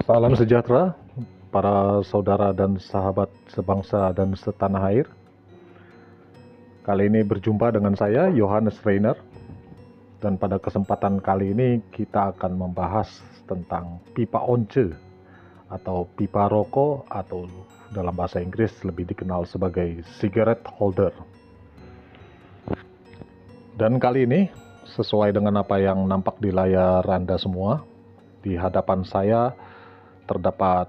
Salam sejahtera para saudara dan sahabat sebangsa dan setanah air. Kali ini berjumpa dengan saya, Johannes Reiner. Dan pada kesempatan kali ini kita akan membahas tentang pipa once atau pipa rokok, atau dalam bahasa Inggris lebih dikenal sebagai cigarette holder. Dan kali ini sesuai dengan apa yang nampak di layar Anda semua, di hadapan saya terdapat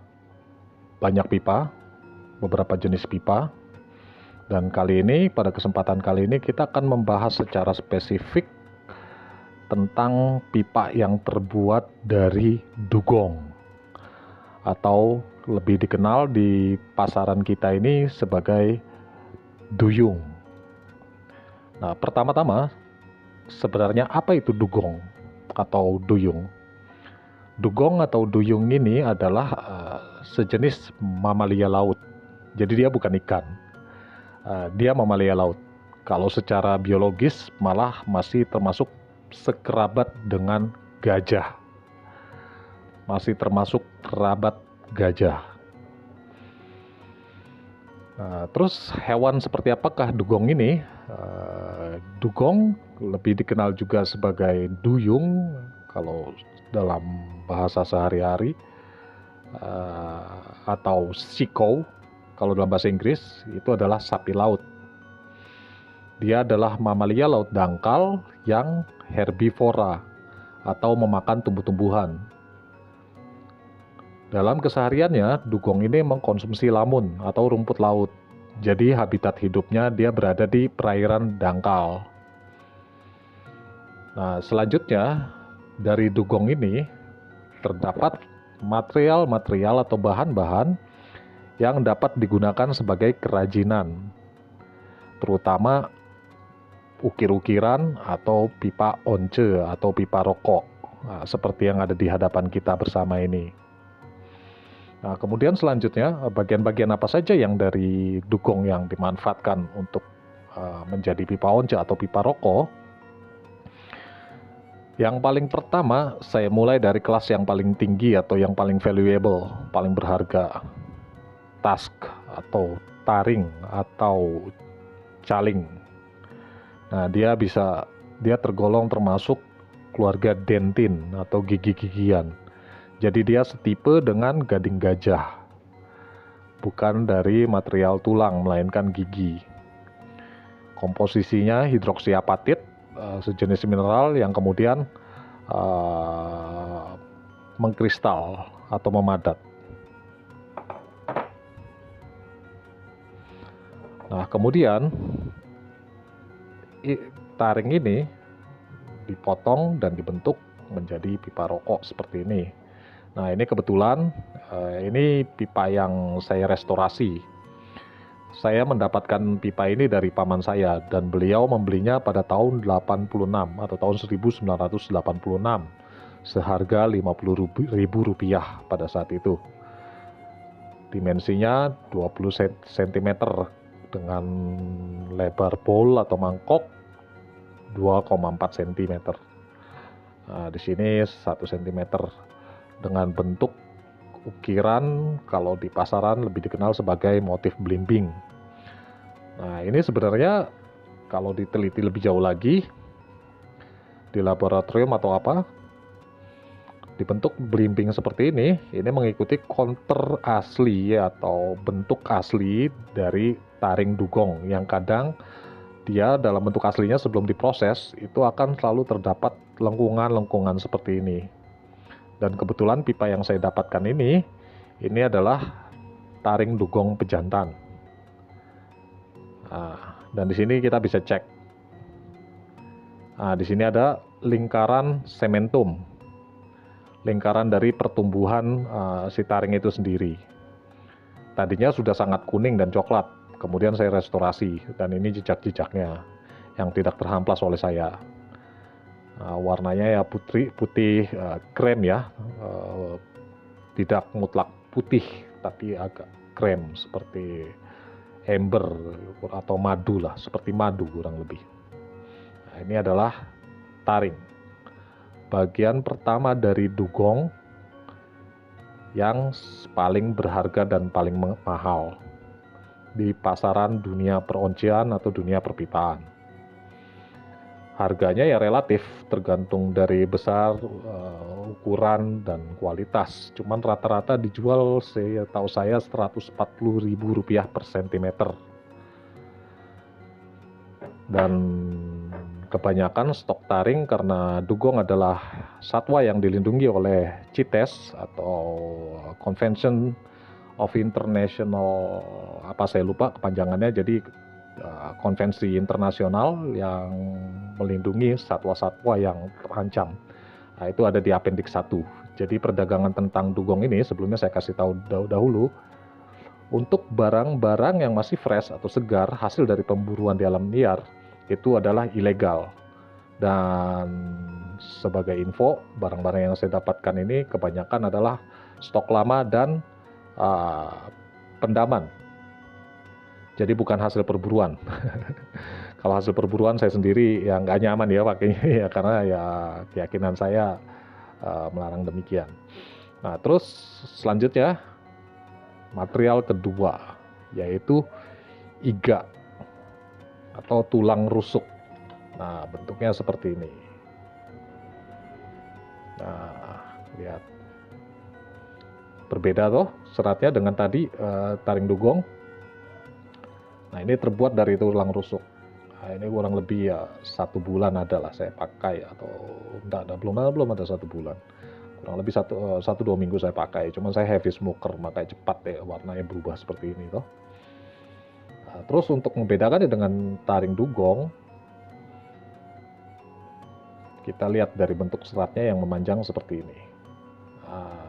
banyak pipa, beberapa jenis pipa. Dan pada kesempatan kali ini kita akan membahas secara spesifik tentang pipa yang terbuat dari dugong, atau lebih dikenal di pasaran kita ini sebagai duyung. Nah, pertama-tama sebenarnya apa itu dugong atau duyung? Dugong atau duyung ini adalah sejenis mamalia laut. Jadi dia bukan ikan. Dia mamalia laut. Kalau secara biologis malah masih termasuk sekerabat dengan gajah. Masih termasuk kerabat gajah. Terus hewan seperti apakah dugong ini? Dugong lebih dikenal juga sebagai duyung kalau dalam bahasa sehari-hari, atau siko kalau dalam bahasa Inggris, itu adalah sapi laut. Dia adalah mamalia laut dangkal yang herbivora atau memakan tumbuh-tumbuhan. Dalam kesehariannya, dugong ini mengkonsumsi lamun atau rumput laut. Jadi habitat hidupnya dia berada di perairan dangkal. Nah, selanjutnya dari dugong ini terdapat material-material atau bahan-bahan yang dapat digunakan sebagai kerajinan, terutama ukir-ukiran atau pipa once atau pipa rokok, seperti yang ada di hadapan kita bersama ini. Nah, kemudian selanjutnya bagian-bagian apa saja yang dari dugong yang dimanfaatkan untuk menjadi pipa once atau pipa rokok? Yang paling pertama, saya mulai dari kelas yang paling tinggi atau yang paling valuable, paling berharga. Tusk atau taring atau caling. Nah, dia tergolong termasuk keluarga dentin atau gigi-gigian. Jadi dia setipe dengan gading gajah. Bukan dari material tulang, melainkan gigi. Komposisinya hidroksiapatit, sejenis mineral yang kemudian mengkristal atau memadat. Nah, kemudian taring ini dipotong dan dibentuk menjadi pipa rokok seperti ini. Nah, ini kebetulan ini pipa yang saya restorasi. Saya mendapatkan pipa ini dari paman saya dan beliau membelinya pada tahun 86 atau tahun 1986 seharga Rp50.000 pada saat itu. Dimensinya 20 cm dengan lebar bowl atau mangkok 2,4 cm. Nah, di sini 1 cm dengan bentuk ukiran kalau di pasaran lebih dikenal sebagai motif belimbing. Nah, ini sebenarnya kalau diteliti lebih jauh lagi di laboratorium atau apa, dibentuk belimbing seperti ini mengikuti kontur asli atau bentuk asli dari taring dugong yang kadang dia dalam bentuk aslinya sebelum diproses itu akan selalu terdapat lengkungan-lengkungan seperti ini. Dan kebetulan pipa yang saya dapatkan ini adalah taring dugong pejantan. Nah, dan di sini kita bisa cek. Nah, di sini ada lingkaran sementum, lingkaran dari pertumbuhan si taring itu sendiri. Tadinya sudah sangat kuning dan coklat, kemudian saya restorasi, dan ini jejak-jejaknya yang tidak terhamplas oleh saya. Warnanya ya putih krem ya, tidak mutlak putih tapi agak krem seperti ember atau madu lah, seperti madu kurang lebih. Nah, ini adalah taring. Bagian pertama dari dugong yang paling berharga dan paling mahal di pasaran dunia peroncian atau dunia perpipaan. Harganya ya relatif, tergantung dari besar, ukuran, dan kualitas. Cuman rata-rata dijual setahu saya Rp140.000 per sentimeter. Dan kebanyakan stok taring karena dugong adalah satwa yang dilindungi oleh CITES atau Convention of International, apa saya lupa kepanjangannya, jadi konvensi internasional yang melindungi satwa-satwa yang terancam. Nah, itu ada di Appendix 1. Jadi perdagangan tentang dugong ini sebelumnya saya kasih tahu dahulu, untuk barang-barang yang masih fresh atau segar hasil dari pemburuan di alam liar itu adalah ilegal. Dan sebagai info, barang-barang yang saya dapatkan ini kebanyakan adalah stok lama dan pendaman. Jadi bukan hasil perburuan. Kalau hasil perburuan saya sendiri ya nggak nyaman ya pakainya ya, karena ya keyakinan saya melarang demikian. Nah, terus selanjutnya material kedua yaitu iga atau tulang rusuk. Nah, bentuknya seperti ini. Nah, lihat. Berbeda toh seratnya dengan tadi taring dugong. Nah, ini terbuat dari tulang rusuk. Nah, ini kurang lebih ya 1 bulan adalah saya pakai, atau enggak ada, belum ada 1 bulan. Kurang lebih 1-2 minggu saya pakai. Cuman saya heavy smoker, makanya cepat ya warnanya berubah seperti ini toh. Nah, terus untuk membedakannya dengan taring dugong, kita lihat dari bentuk seratnya yang memanjang seperti ini. Nah,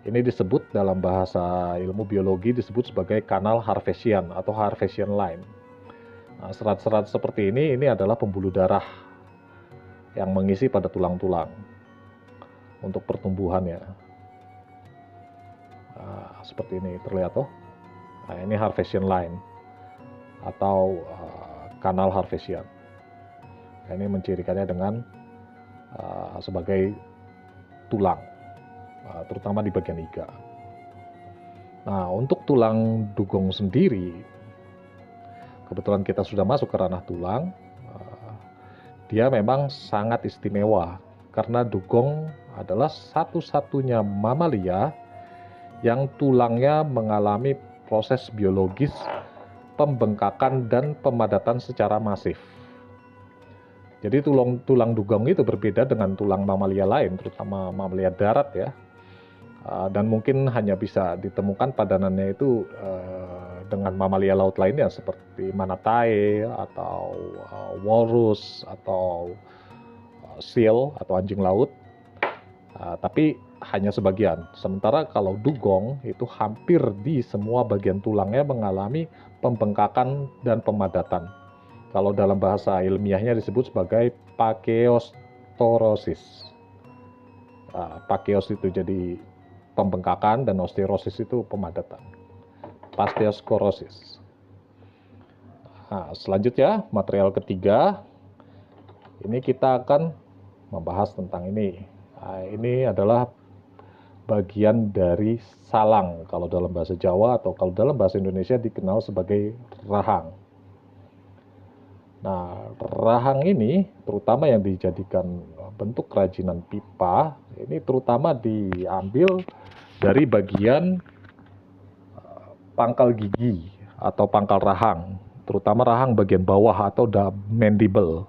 ini disebut dalam bahasa ilmu biologi disebut sebagai kanal Harvesian atau Harvesian line. Nah, serat-serat seperti ini adalah pembuluh darah yang mengisi pada tulang-tulang untuk pertumbuhannya. Nah, seperti ini terlihat toh. Nah, ini Harvesian line atau kanal Harvesian. Nah, ini mencirikannya dengan sebagai tulang, terutama di bagian iga. Nah, untuk tulang dugong sendiri, kebetulan kita sudah masuk ke ranah tulang, dia memang sangat istimewa karena dugong adalah satu-satunya mamalia yang tulangnya mengalami proses biologis pembengkakan dan pemadatan secara masif. Jadi tulang dugong itu berbeda dengan tulang mamalia lain, terutama mamalia darat ya. Dan mungkin hanya bisa ditemukan padanannya itu dengan mamalia laut lainnya seperti manatee atau walrus atau seal atau anjing laut. Tapi hanya sebagian. Sementara kalau dugong itu hampir di semua bagian tulangnya mengalami pembengkakan dan pemadatan. Kalau dalam bahasa ilmiahnya disebut sebagai pakeostorosis. Pakeos itu jadi pembengkakan dan osteosis itu pemadatan. Pasteoskorosis. Nah, selanjutnya material ketiga, ini kita akan membahas tentang ini. Nah, ini adalah bagian dari salang kalau dalam bahasa Jawa, atau kalau dalam bahasa Indonesia dikenal sebagai rahang. Nah, rahang ini terutama yang dijadikan bentuk kerajinan pipa, ini terutama diambil dari bagian pangkal gigi atau pangkal rahang, terutama rahang bagian bawah atau mandible.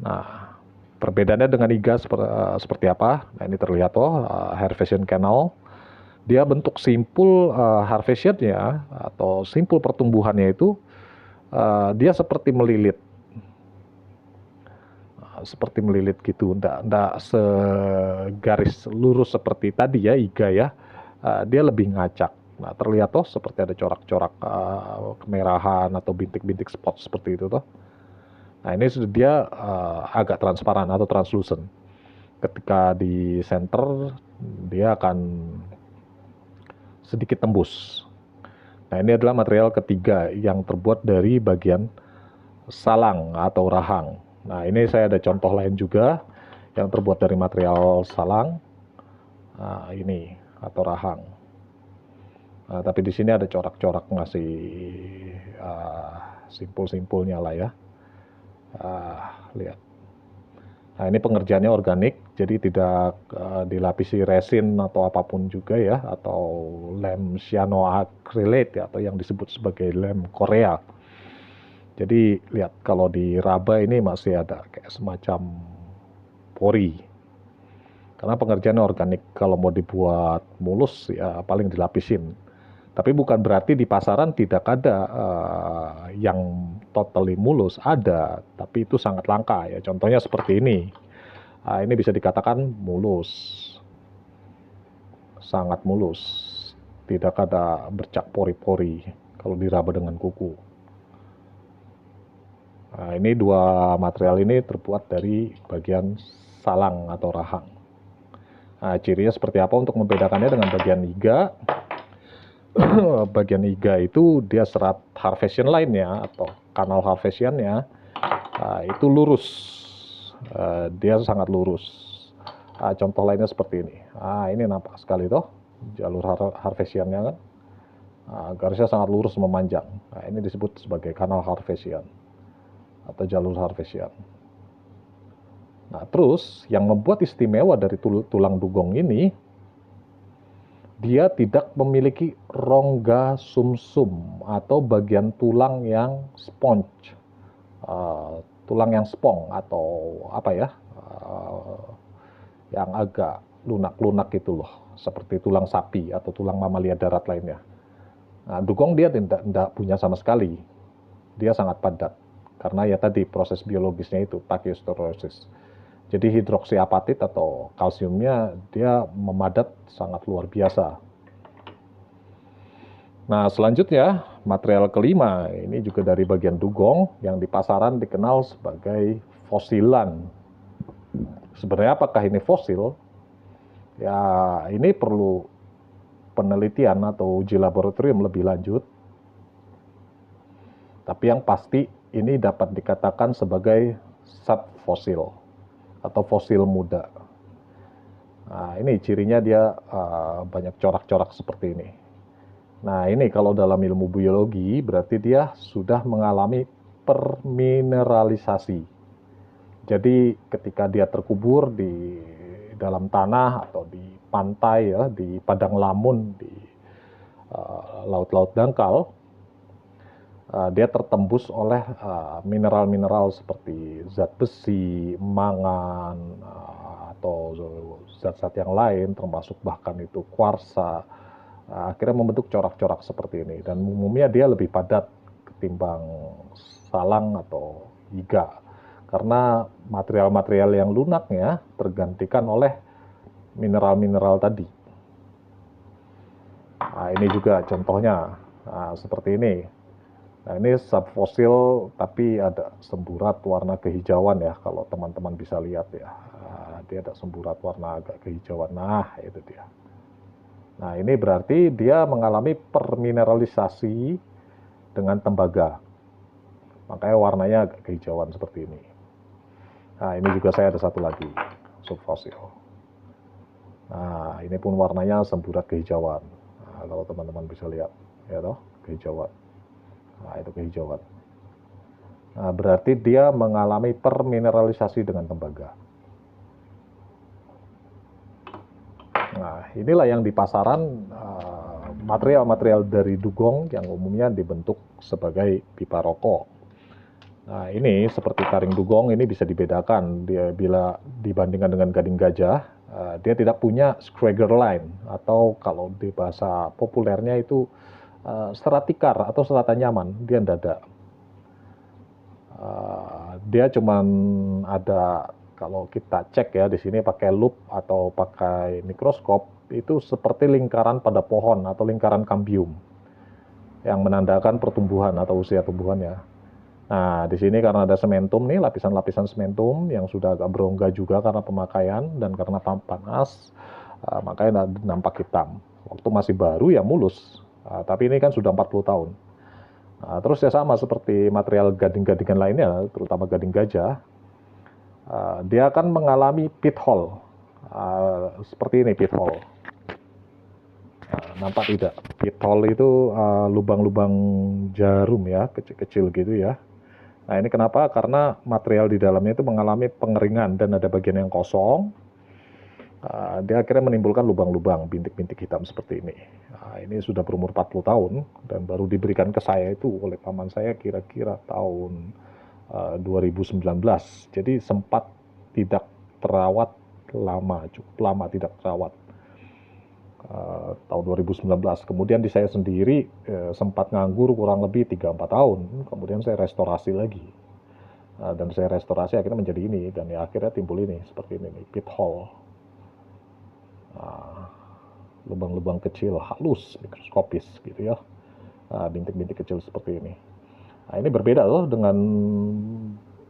Nah, perbedaannya dengan iga seperti apa? Nah, ini terlihat Harvesian canal. Dia bentuk simpul Harvesiannya atau simpul pertumbuhannya itu dia seperti melilit. Seperti melilit gitu, enggak segaris lurus seperti tadi ya iga ya. Dia lebih ngacak. Nah, terlihat seperti ada corak-corak kemerahan atau bintik-bintik spot seperti itu toh. Nah, ini dia agak transparan atau translucent. Ketika di center, dia akan sedikit tembus. Nah, ini adalah material ketiga yang terbuat dari bagian salang atau rahang. Nah, ini saya ada contoh lain juga yang terbuat dari material salang. ini atau rahang. Tapi di sini ada corak-corak ngasih simpul-simpulnya lah ya. Lihat. Nah, ini pengerjaannya organik, jadi tidak dilapisi resin atau apapun juga ya, atau lem cyanoacrylate ya, atau yang disebut sebagai lem Korea. Jadi lihat, kalau di raba ini masih ada kayak semacam pori. Karena pengerjaannya organik, kalau mau dibuat mulus ya paling dilapisin. Tapi bukan berarti di pasaran tidak ada yang totally mulus, ada, tapi itu sangat langka ya. Contohnya seperti ini. Ini bisa dikatakan mulus, sangat mulus, tidak ada bercak pori-pori kalau diraba dengan kuku. Ini dua material ini terbuat dari bagian salang atau rahang. Cirinya seperti apa untuk membedakannya dengan bagian iga? Bagian iga itu dia serat Harvesian lainnya atau kanal Harvesiannya itu lurus, dia sangat lurus. Contoh lainnya seperti ini. Ini nampak sekali toh jalur Harvesiannya kan, garisnya sangat lurus memanjang. Ini disebut sebagai kanal Harvesian atau jalur Harvesian. Nah, terus yang membuat istimewa dari tulang dugong ini, dia tidak memiliki rongga sumsum atau bagian tulang yang sponge, tulang yang spong atau apa ya, yang agak lunak-lunak gitu loh, seperti tulang sapi atau tulang mamalia darat lainnya. Nah, dugong dia tidak punya sama sekali, dia sangat padat, karena ya tadi proses biologisnya itu pachyostorosis. Jadi hidroksiapatit atau kalsiumnya dia memadat sangat luar biasa. Nah, selanjutnya material kelima ini juga dari bagian dugong yang di pasaran dikenal sebagai fosilan. Sebenarnya apakah ini fosil? Ya, ini perlu penelitian atau uji laboratorium lebih lanjut. Tapi yang pasti ini dapat dikatakan sebagai subfosil atau fosil muda. Nah, ini cirinya dia banyak corak-corak seperti ini. Nah, ini kalau dalam ilmu biologi berarti dia sudah mengalami permineralisasi. Jadi ketika dia terkubur di dalam tanah atau di pantai ya, di padang lamun, di laut-laut dangkal, dia tertembus oleh mineral-mineral seperti zat besi, mangan, atau zat-zat yang lain, termasuk bahkan itu kuarsa, akhirnya membentuk corak-corak seperti ini. Dan umumnya dia lebih padat ketimbang salang atau iga, karena material-material yang lunaknya tergantikan oleh mineral-mineral tadi. Ini juga contohnya, seperti ini. Nah, ini subfosil tapi ada semburat warna kehijauan ya, kalau teman-teman bisa lihat ya. Dia ada semburat warna agak kehijauan. Nah, itu dia. Nah, ini berarti dia mengalami permineralisasi dengan tembaga. Makanya warnanya agak kehijauan seperti ini. Nah, ini juga saya ada satu lagi, subfosil. Nah, ini pun warnanya semburat kehijauan. Nah, kalau teman-teman bisa lihat, ya toh, kehijauan. Nah, itu kehijauan. Nah, berarti dia mengalami permineralisasi dengan tembaga. Nah, inilah yang di pasaran material-material dari dugong yang umumnya dibentuk sebagai pipa rokok. Nah, ini seperti taring dugong ini bisa dibedakan. Dia bila dibandingkan dengan gading gajah, dia tidak punya Scrager line, atau kalau di bahasa populernya itu serat tikar atau serat anyaman, dia tidak ada. Dia cuman ada, kalau kita cek ya di sini pakai lup atau pakai mikroskop, itu seperti lingkaran pada pohon atau lingkaran kambium yang menandakan pertumbuhan atau usia tumbuhannya. Nah, di sini karena ada sementum nih, lapisan-lapisan sementum yang sudah agak berongga juga karena pemakaian dan karena panas, makanya nampak hitam. Waktu masih baru ya mulus. Tapi ini kan sudah 40 tahun. Terus ya sama seperti material gading-gadingan lainnya, terutama gading gajah, dia akan mengalami pit hole. Seperti ini pit hole. Nampak tidak? Pit hole itu lubang-lubang jarum ya, kecil-kecil gitu ya. Nah ini kenapa? Karena material di dalamnya itu mengalami pengeringan dan ada bagian yang kosong. Dia akhirnya menimbulkan lubang-lubang, bintik-bintik hitam seperti ini. Ini sudah berumur 40 tahun dan baru diberikan ke saya itu oleh paman saya kira-kira tahun 2019. Jadi sempat tidak terawat lama, cukup lama tidak terawat. Tahun 2019. Kemudian di saya sendiri sempat nganggur kurang lebih 3-4 tahun. Kemudian saya restorasi lagi. Dan saya restorasi akhirnya menjadi ini. Dan ya akhirnya timbul ini, seperti ini nih, pit hole. Lubang-lubang kecil, halus, mikroskopis gitu ya. Bintik-bintik kecil seperti ini. Nah ini berbeda loh dengan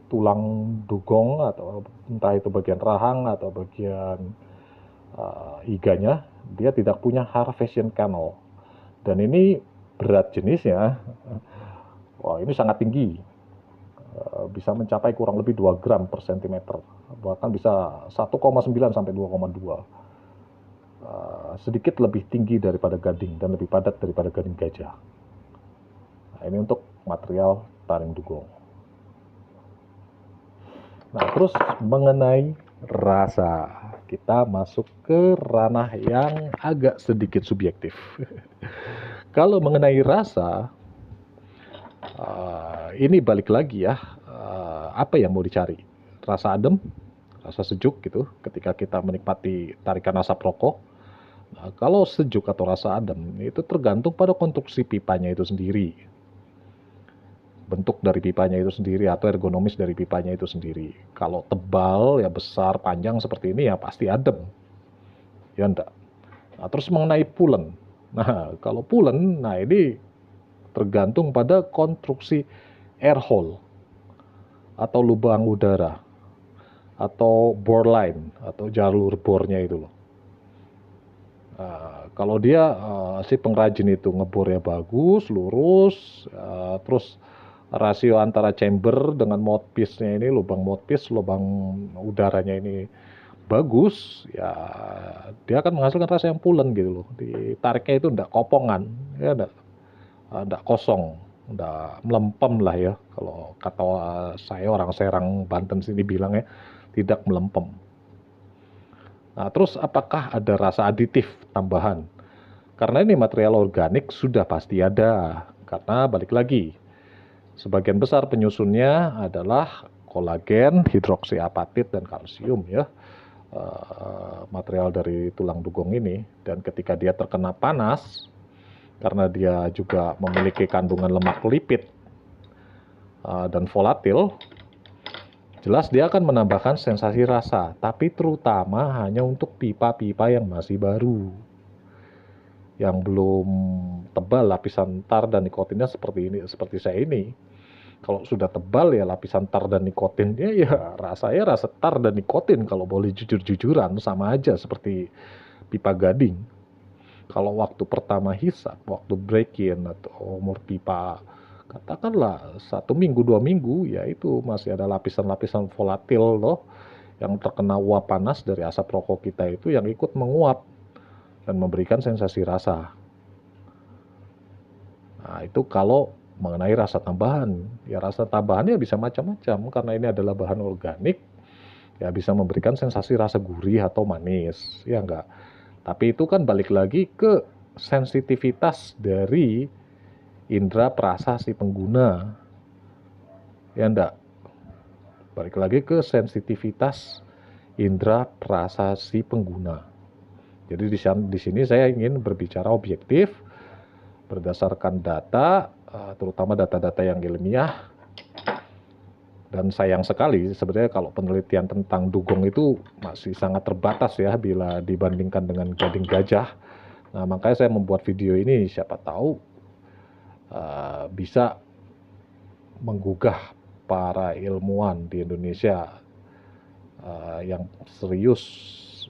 tulang dugong atau entah itu bagian rahang atau bagian iganya. Dia tidak punya Harvesian canal. Dan ini berat jenisnya, wah ini sangat tinggi, bisa mencapai kurang lebih 2 gram per sentimeter, bahkan bisa 1,9 sampai 2,2. Sedikit lebih tinggi daripada gading dan lebih padat daripada gading gajah. Nah, ini untuk material taring dugong. Nah, terus mengenai rasa, kita masuk ke ranah yang agak sedikit subjektif. Kalau mengenai rasa, ini balik lagi ya, apa yang mau dicari? Rasa adem, rasa sejuk gitu, ketika kita menikmati tarikan asap rokok. Nah, kalau sejuk atau rasa adem, itu tergantung pada konstruksi pipanya itu sendiri. Bentuk dari pipanya itu sendiri atau ergonomis dari pipanya itu sendiri. Kalau tebal, ya besar, panjang seperti ini ya pasti adem. Ya enggak. Nah, terus mengenai pulen. Nah, kalau pulen, nah ini tergantung pada konstruksi air hole atau lubang udara atau bore line atau jalur bornya itu loh. Kalau dia si pengrajin itu ngebornya bagus, lurus, terus rasio antara chamber dengan mouthpiece-nya ini, lubang mouthpiece, lubang udaranya ini bagus, ya dia akan menghasilkan rasa yang pulen gitu loh. Ditariknya itu enggak kopongan, ya enggak kosong, enggak melempem lah ya. Kalau kata saya orang Serang Banten sini bilangnya tidak melempem. Nah, terus apakah ada rasa aditif tambahan? Karena ini material organik sudah pasti ada. Karena balik lagi, sebagian besar penyusunnya adalah kolagen, hidroksiapatit, dan kalsium ya. Material dari tulang dugong ini. Dan ketika dia terkena panas, karena dia juga memiliki kandungan lemak lipid dan volatil, jelas dia akan menambahkan sensasi rasa, tapi terutama hanya untuk pipa-pipa yang masih baru. Yang belum tebal lapisan tar dan nikotinnya seperti ini, seperti saya ini. Kalau sudah tebal ya lapisan tar dan nikotinnya ya rasanya rasa tar dan nikotin, kalau boleh jujur-jujuran sama aja seperti pipa gading. Kalau waktu pertama hisap, waktu break-in atau umur pipa katakanlah 1 minggu 2 minggu, ya itu masih ada lapisan-lapisan volatil loh yang terkena uap panas dari asap rokok kita itu yang ikut menguap dan memberikan sensasi rasa. Nah itu kalau mengenai rasa tambahan, ya rasa tambahannya bisa macam-macam karena ini adalah bahan organik, ya bisa memberikan sensasi rasa gurih atau manis, ya enggak. Tapi itu kan balik lagi ke sensitivitas dari indera perasa si pengguna, ya enggak. Balik lagi ke sensitivitas indera perasa si pengguna. Jadi di sini saya ingin berbicara objektif berdasarkan data, terutama data-data yang ilmiah. Dan sayang sekali sebenarnya kalau penelitian tentang dugong itu masih sangat terbatas ya bila dibandingkan dengan gading gajah. Nah makanya saya membuat video ini, siapa tahu bisa menggugah para ilmuwan di Indonesia yang serius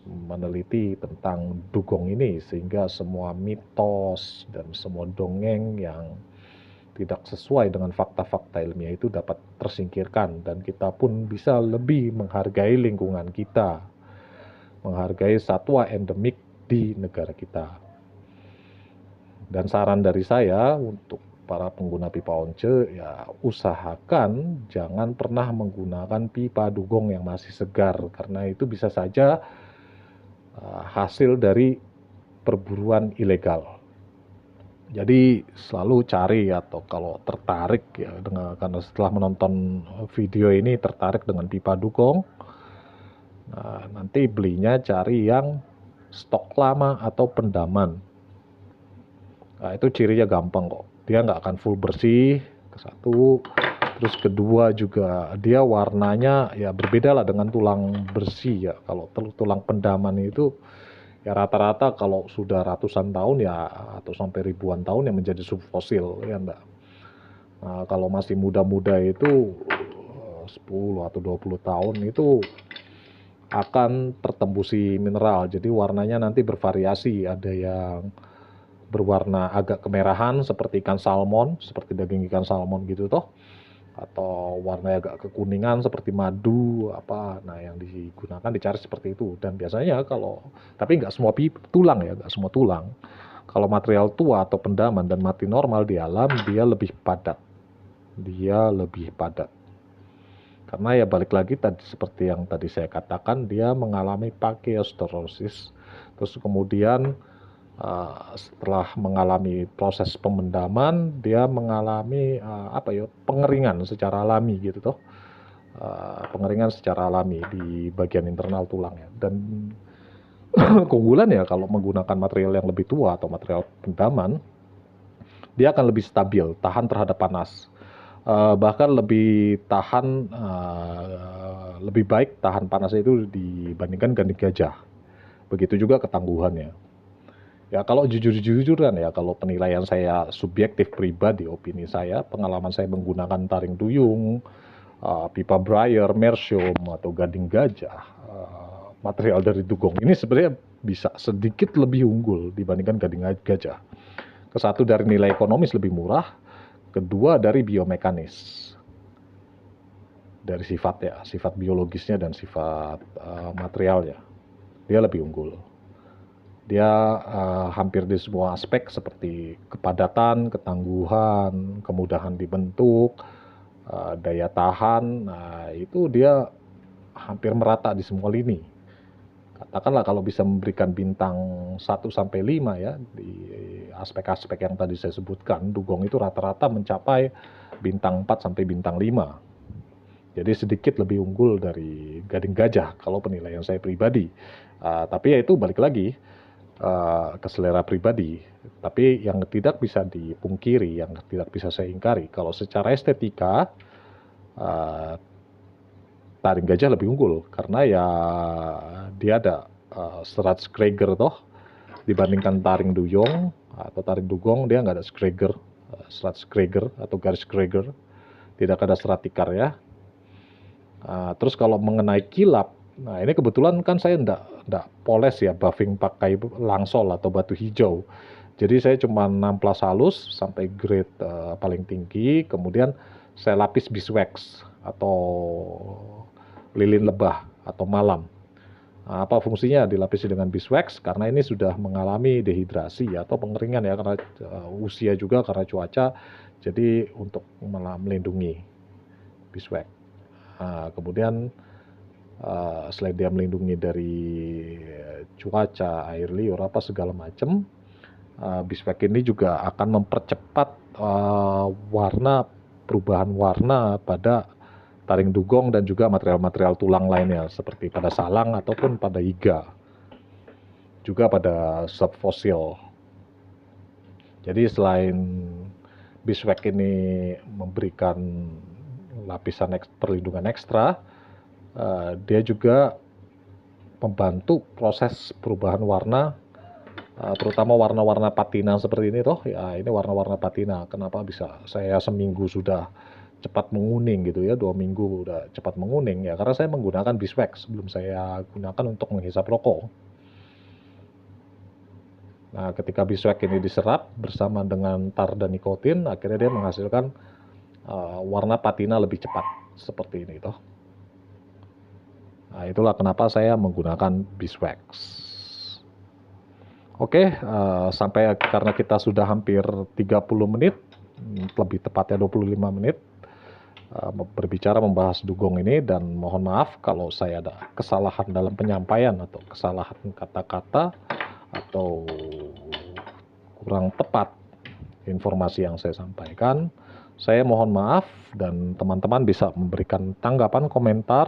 meneliti tentang dugong ini, sehingga semua mitos dan semua dongeng yang tidak sesuai dengan fakta-fakta ilmiah itu dapat tersingkirkan dan kita pun bisa lebih menghargai lingkungan kita. menghargai satwa endemik di negara kita. Dan saran dari saya untuk para pengguna pipa once, ya usahakan jangan pernah menggunakan pipa dugong yang masih segar, karena itu bisa saja hasil dari perburuan ilegal. Jadi selalu cari, atau kalau tertarik ya, karena setelah menonton video ini tertarik dengan pipa dugong, nah, nanti belinya cari yang stok lama atau pendaman. Nah, itu cirinya gampang kok. Dia nggak akan full bersih, ke satu. Terus kedua juga dia warnanya ya berbeda lah dengan tulang bersih ya. Kalau tulang pendaman itu ya rata-rata kalau sudah ratusan tahun ya, atau sampai ribuan tahun ya menjadi subfosil ya enggak. Nah, kalau masih muda-muda itu 10 atau 20 tahun itu akan tertembusi mineral. Jadi warnanya nanti bervariasi, ada yang berwarna agak kemerahan seperti ikan salmon, seperti daging ikan salmon gitu toh, atau warnanya agak kekuningan seperti madu apa. Nah, yang digunakan dicari seperti itu. Dan biasanya kalau, tapi nggak semua tulang ya, nggak semua tulang. Kalau material tua atau pendaman dan mati normal di alam, dia lebih padat. Dia lebih padat. Karena ya balik lagi tadi seperti yang tadi saya katakan, dia mengalami pakeosterosis. Terus kemudian setelah mengalami proses pemendaman, dia mengalami pengeringan secara alami gitu toh. Pengeringan secara alami di bagian internal tulang ya. Dan keunggulan ya kalau menggunakan material yang lebih tua atau material pendaman, dia akan lebih stabil, tahan terhadap panas. Bahkan lebih tahan, lebih baik tahan panas itu dibandingkan ganding gajah. Begitu juga ketangguhannya. Ya kalau jujur-jujuran ya, kalau penilaian saya subjektif pribadi, opini saya, pengalaman saya menggunakan taring duyung, pipa Breyer, Mershoem, atau gading gajah, material dari dugong ini sebenarnya bisa sedikit lebih unggul dibandingkan gading gajah. Kesatu dari nilai ekonomis lebih murah, kedua dari biomekanis, dari sifatnya, sifat biologisnya dan sifat materialnya, dia lebih unggul. Dia hampir di semua aspek seperti kepadatan, ketangguhan, kemudahan dibentuk, daya tahan, nah itu dia hampir merata di semua lini. Katakanlah kalau bisa memberikan bintang 1-5 ya, di aspek-aspek yang tadi saya sebutkan, dugong itu rata-rata mencapai bintang 4 sampai bintang 5. Jadi sedikit lebih unggul dari gading gajah kalau penilaian saya pribadi. Tapi ya itu balik lagi ke selera pribadi. Tapi yang tidak bisa dipungkiri, yang tidak bisa saya ingkari, kalau secara estetika taring gajah lebih unggul karena ya dia ada serat Schreger toh, dibandingkan taring duyung atau taring dugong. Dia nggak ada Schreger, serat Schreger atau garis Schreger, tidak ada serat tikar ya. Terus kalau mengenai kilap, nah ini kebetulan kan saya enggak poles ya, buffing pakai langsol atau batu hijau. Jadi saya cuma namplas halus sampai grade paling tinggi, kemudian saya lapis beeswax atau lilin lebah atau malam. Nah, apa fungsinya dilapisi dengan beeswax? Karena ini sudah mengalami dehidrasi atau pengeringan ya, karena usia juga, karena cuaca. Jadi untuk melindungi beeswax. Nah, kemudian selain dia melindungi dari cuaca, air liur, apa segala macam, beeswax ini juga akan mempercepat perubahan warna pada taring dugong dan juga material-material tulang lainnya seperti pada salang ataupun pada iga, juga pada subfosil. Jadi selain beeswax ini memberikan lapisan perlindungan ekstra, dia juga membantu proses perubahan warna, terutama warna-warna patina seperti ini toh ya. Ini warna-warna patina, kenapa bisa saya seminggu sudah cepat menguning gitu ya, 2 minggu udah cepat menguning ya, karena saya menggunakan beeswax sebelum saya gunakan untuk menghisap rokok. Nah, ketika beeswax ini diserap bersama dengan tar dan nikotin, akhirnya dia menghasilkan warna patina lebih cepat seperti ini toh. Nah, itulah kenapa saya menggunakan beeswax. Oke, sampai karena kita sudah hampir 30 menit, lebih tepatnya 25 menit, berbicara membahas dugong ini, dan mohon maaf kalau saya ada kesalahan dalam penyampaian atau kesalahan kata-kata atau kurang tepat informasi yang saya sampaikan. Saya mohon maaf, dan teman-teman bisa memberikan tanggapan komentar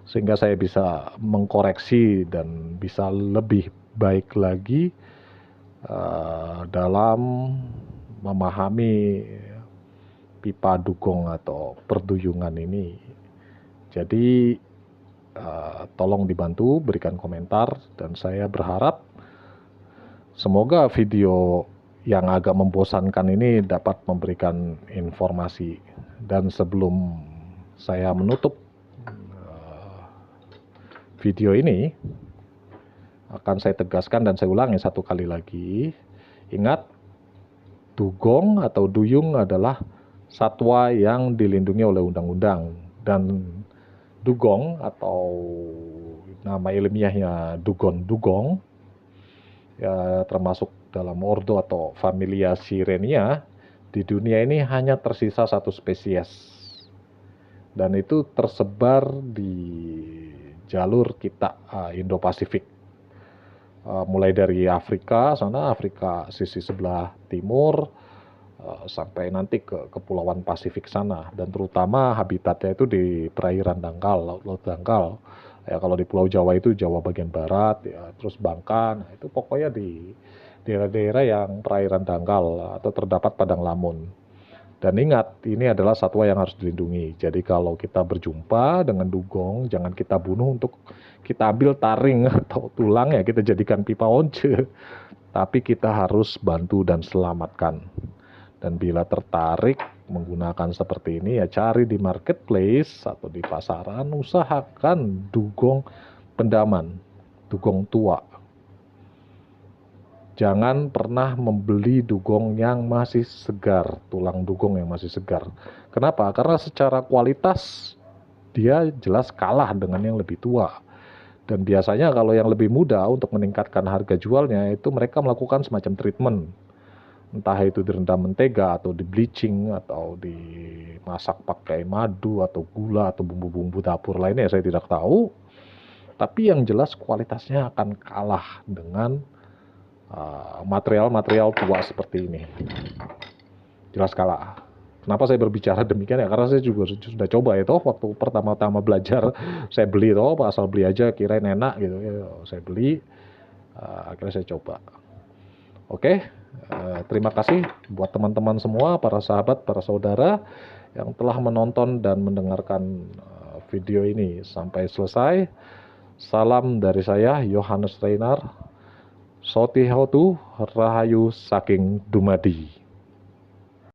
sehingga saya bisa mengkoreksi dan bisa lebih baik lagi dalam memahami pipa dugong atau perduyungan ini. Jadi tolong dibantu berikan komentar, dan saya berharap semoga video yang agak membosankan ini dapat memberikan informasi. Dan sebelum saya menutup video ini, akan saya tegaskan dan saya ulangi satu kali lagi. Ingat, dugong atau duyung adalah satwa yang dilindungi oleh undang-undang, dan dugong atau nama ilmiahnya dugong ya, termasuk dalam ordo atau familia Sirenia, di dunia ini hanya tersisa satu spesies, dan itu tersebar di jalur kita Indo-Pasifik, mulai dari Afrika sana, Afrika sisi sebelah timur, sampai nanti ke Kepulauan Pasifik sana, dan terutama habitatnya itu di perairan dangkal, laut dangkal. Ya, kalau di Pulau Jawa itu Jawa bagian barat, ya, terus Bangka, nah itu pokoknya di daerah-daerah yang perairan dangkal atau terdapat padang lamun. Dan ingat, ini adalah satwa yang harus dilindungi. Jadi kalau kita berjumpa dengan dugong, jangan kita bunuh untuk kita ambil taring atau tulang ya kita jadikan pipa once. Tapi kita harus bantu dan selamatkan. Dan bila tertarik menggunakan seperti ini, ya cari di marketplace atau di pasaran, usahakan dugong pendaman, dugong tua. Jangan pernah membeli dugong yang masih segar, tulang dugong yang masih segar. Kenapa? Karena secara kualitas dia jelas kalah dengan yang lebih tua. Dan biasanya kalau yang lebih muda, untuk meningkatkan harga jualnya, itu mereka melakukan semacam treatment. Entah itu direndam mentega atau di bleaching atau dimasak pakai madu atau gula atau bumbu-bumbu dapur lainnya, saya tidak tahu. Tapi yang jelas kualitasnya akan kalah dengan material-material tua seperti ini. Jelas kalah. Kenapa saya berbicara demikian ya? Karena saya juga sudah coba itu waktu pertama-tama belajar, saya beli toh, asal beli aja kirain enak gitu. Ya, saya beli, akhirnya saya coba. Oke, terima kasih buat teman-teman semua, para sahabat, para saudara yang telah menonton dan mendengarkan video ini sampai selesai. Salam dari saya, Yohanes Reinar. Soti Hotu Rahayu saking Dumadi.